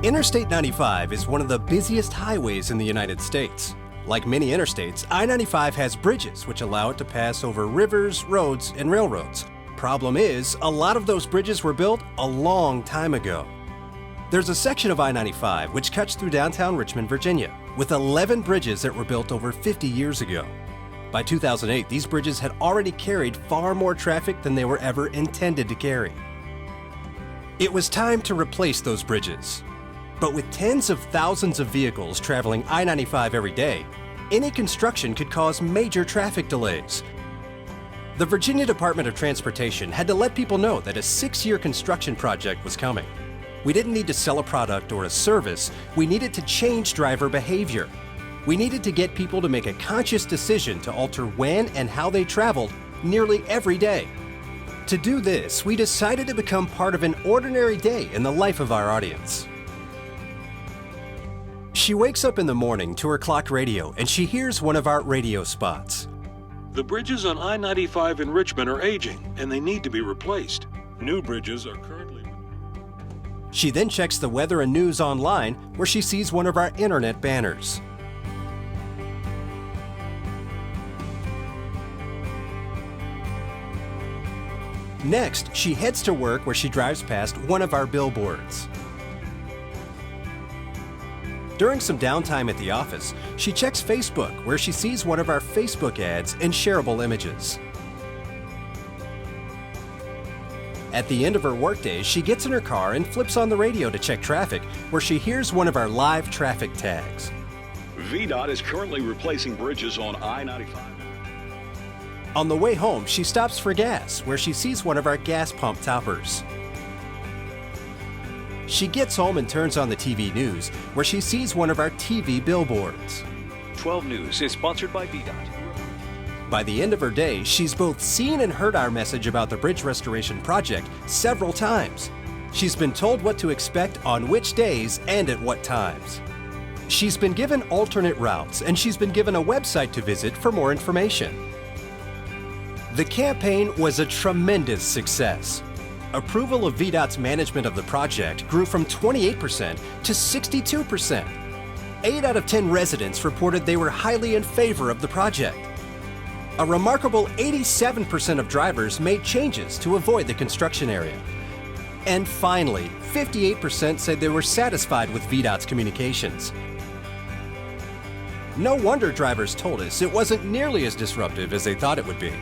Interstate 95 is one of the busiest highways in the United States. Like many interstates, I-95 has bridges which allow it to pass over rivers, roads, and railroads. Problem is, a lot of those bridges were built a long time ago. There's a section of I-95 which cuts through downtown Richmond, Virginia, with 11 bridges that were built over 50 years ago. By 2008, these bridges had already carried far more traffic than they were ever intended to carry. It was time to replace those bridges. But with tens of thousands of vehicles traveling I-95 every day, any construction could cause major traffic delays. The Virginia Department of Transportation had to let people know that a 6-year construction project was coming. We didn't need to sell a product or a service, we needed to change driver behavior. We needed to get people to make a conscious decision to alter when and how they traveled nearly every day. To do this, we decided to become part of an ordinary day in the life of our audience. She wakes up in the morning to her clock radio and she hears one of our radio spots. The bridges on I-95 in Richmond are aging and they need to be replaced. New bridges are currently... She then checks the weather and news online where she sees one of our internet banners. Next, she heads to work where she drives past one of our billboards. During some downtime at the office, she checks Facebook where she sees one of our Facebook ads and shareable images. At the end of her workday, she gets in her car and flips on the radio to check traffic where she hears one of our live traffic tags. VDOT is currently replacing bridges on I-95. On the way home, she stops for gas where she sees one of our gas pump toppers. She gets home and turns on the TV news, where she sees one of our TV billboards. 12 News is sponsored by VDOT. By the end of her day, she's both seen and heard our message about the bridge restoration project several times. She's been told what to expect on which days and at what times. She's been given alternate routes, and she's been given a website to visit for more information. The campaign was a tremendous success. Approval of VDOT's management of the project grew from 28% to 62%. 8 out of 10 residents reported they were highly in favor of the project. A remarkable 87% of drivers made changes to avoid the construction area. And finally, 58% said they were satisfied with VDOT's communications. No wonder drivers told us it wasn't nearly as disruptive as they thought it would be.